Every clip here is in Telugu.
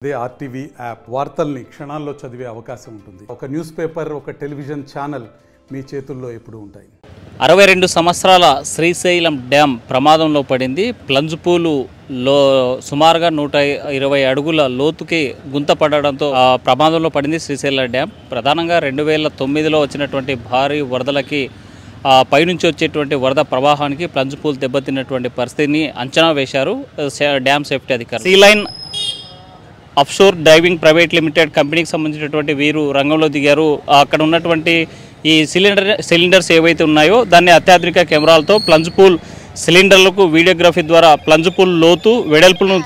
అదే ఆర్టీవీ యాప్ వార్తల్ని క్షణాల్లో చదివే అవకాశం ఉంటుంది. ఒక న్యూస్ పేపర్, ఒక టెలివిజన్ ఛానల్ మీ చేతుల్లో ఎప్పుడూ ఉంటాయి. 62 సంవత్సరాల శ్రీశైలం డ్యామ్ ప్రమాదంలో పడింది. ప్లంజుపూలులో సుమారుగా 120 అడుగుల లోతుకి గుంత పడడంతో ప్రమాదంలో పడింది శ్రీశైలం డ్యామ్. ప్రధానంగా 2009లో వచ్చినటువంటి భారీ వరదలకి పైనుంచి వచ్చేటువంటి వరద ప్రవాహానికి ప్లంజుపూలు దెబ్బతిన్నటువంటి పరిస్థితిని అంచనా వేశారు డ్యామ్ సేఫ్టీ అధికారులు. సీలైన్ అఫ్షోర్ డైవింగ్ ప్రైవేట్ లిమిటెడ్ కంపెనీకి సంబంధించినటువంటి వీరు రంగంలో దిగారు. అక్కడ ఉన్నటువంటి ఈ సిలిండర్స్ ఏవైతే ఉన్నాయో దాన్ని అత్యాధునిక కెమెరాలతో ప్లంజుపూల్ సిలిండర్లకు వీడియోగ్రఫీ ద్వారా ప్లంజుపూల్ లోతు వెడల్పులను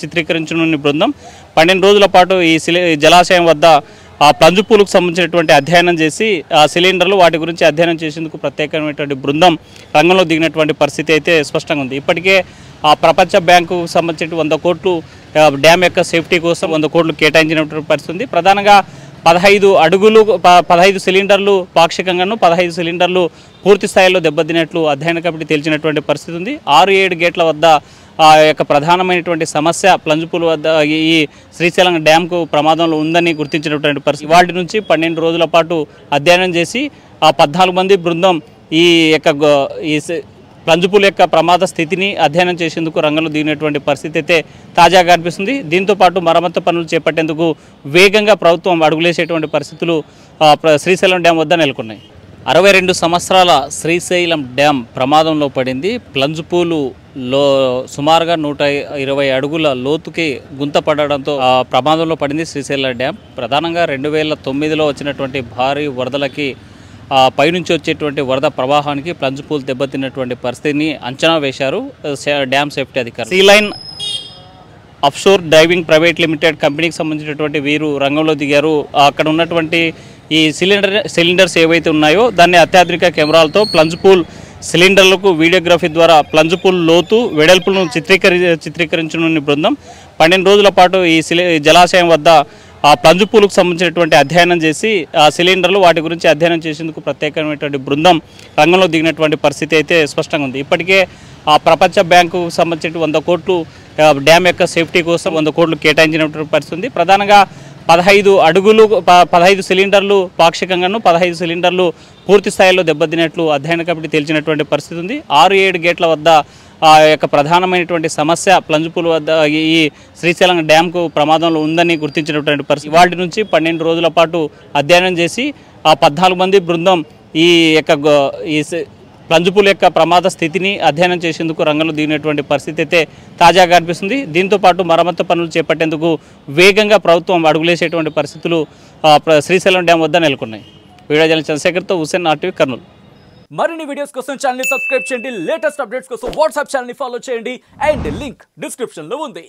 చిత్రీకరించనున్న బృందం 12 రోజుల పాటు ఈ జలాశయం వద్ద ఆ ప్లంజుపూలకు సంబంధించినటువంటి అధ్యయనం చేసి ఆ సిలిండర్లు వాటి గురించి అధ్యయనం చేసేందుకు ప్రత్యేకమైనటువంటి బృందం రంగంలో దిగినటువంటి పరిస్థితి అయితే స్పష్టంగా ఉంది. ఇప్పటికే ఆ ప్రపంచ బ్యాంకు సంబంధించిన 100 కోట్లు డ్యామ్ యొక్క సేఫ్టీ కోసం 100 కోట్లు కేటాయించినటువంటి పరిస్థితి ఉంది. ప్రధానంగా 15 సిలిండర్లు పాక్షికంగాను 15 సిలిండర్లు పూర్తి స్థాయిలో దెబ్బతిన్నట్లు అధ్యయన కమిటీ తేల్చినటువంటి పరిస్థితి ఉంది. 6-7 గేట్ల వద్ద ఆ యొక్క ప్రధానమైనటువంటి సమస్య ప్లంజుపూల్ వద్ద ఈ శ్రీశైలం డ్యామ్కు ప్రమాదంలో ఉందని గుర్తించినటువంటి పరిస్థితి. వాటి నుంచి 12 రోజుల పాటు అధ్యయనం చేసి ఆ 14 మంది బృందం ఈ ప్లంజుపూల్ యొక్క ప్రమాద స్థితిని అధ్యయనం చేసేందుకు రంగంలో దిగినటువంటి పరిస్థితి అయితే తాజాగా కనిపిస్తుంది. దీంతోపాటు మరమ్మతు పనులు చేపట్టేందుకు వేగంగా ప్రభుత్వం అడుగులేసేటువంటి పరిస్థితులు శ్రీశైలం డ్యామ్ వద్ద నెలకొన్నాయి. 62 సంవత్సరాల శ్రీశైలం డ్యామ్ ప్రమాదంలో పడింది. ప్లంజుపూలులో సుమారుగా 120 అడుగుల లోతుకి గుంత పడడంతో ప్రమాదంలో పడింది శ్రీశైలం డ్యామ్. ప్రధానంగా 2009లో వచ్చినటువంటి భారీ వరదలకి పైనుంచి వచ్చేటువంటి వరద ప్రవాహానికి ప్లంజుపూలు దెబ్బతిన్నటువంటి పరిస్థితిని అంచనా వేశారు డ్యామ్ సేఫ్టీ అధికారులు. సీలైన్ అఫ్షోర్ డైవింగ్ ప్రైవేట్ లిమిటెడ్ కంపెనీకి సంబంధించినటువంటి వీరు రంగంలో దిగారు. అక్కడ ఉన్నటువంటి ఈ సిలిండర్స్ ఏవైతే ఉన్నాయో దాన్ని అత్యాధునిక కెమెరాలతో ప్లంజుపూల్ సిలిండర్లకు వీడియోగ్రఫీ ద్వారా ప్లంజుపూల్ లోతు వెడల్పులను చిత్రీకరించనున్న బృందం 12 రోజుల పాటు ఈ జలాశయం వద్ద ఆ ప్లంజుపూలకు సంబంధించినటువంటి అధ్యయనం చేసి ఆ సిలిండర్లు వాటి గురించి అధ్యయనం చేసేందుకు ప్రత్యేకమైనటువంటి బృందం రంగంలో దిగినటువంటి పరిస్థితి అయితే స్పష్టంగా ఉంది. ఇప్పటికే ఆ ప్రపంచ బ్యాంకు సంబంధించిన 100 కోట్లు డ్యామ్ యొక్క సేఫ్టీ కోసం 100 కోట్లు కేటాయించినటువంటి పరిస్థితి ఉంది. ప్రధానంగా 15 సిలిండర్లు పాక్షికంగాను 15 సిలిండర్లు పూర్తి స్థాయిలో దెబ్బతిన్నట్లు అధ్యయన కమిటీ తేల్చినటువంటి పరిస్థితి ఉంది. 6-7 గేట్ల వద్ద ఆ యొక్క ప్రధానమైనటువంటి సమస్య ప్లంజుపూల్ వద్ద ఈ శ్రీశైలం డ్యామ్కు ప్రమాదంలో ఉందని గుర్తించినటువంటి పరిస్థితి. వాటి నుంచి 12 రోజుల పాటు అధ్యయనం చేసి ఆ 14 మంది బృందం ఈ ప్లంజుపూల్ యొక్క ప్రమాద స్థితిని అధ్యయనం చేసేందుకు రంగంలో దిగినటువంటి పరిస్థితి అయితే తాజాగా కనిపిస్తుంది. దీంతోపాటు మరమ్మతు పనులు చేపట్టేందుకు వేగంగా ప్రభుత్వం అడుగులేసేటువంటి పరిస్థితులు శ్రీశైలం డ్యామ్ వద్ద నెలకొన్నాయి. వీడియో జర్నలిస్ట్ చంద్రశేఖర్తో హుసేన్, ఆర్టీవీ, కర్నూలు. మరిన్ని వీడియోస్ కోసం ఛానల్ ని సబ్స్క్రైబ్ చేయండి. లేటెస్ట్ అప్డేట్స్ కోసం వాట్సాప్ ఛానల్ ని ఫాలో చేయండి. అండ్ లింక్ డిస్క్రిప్షన్ లో ఉంది.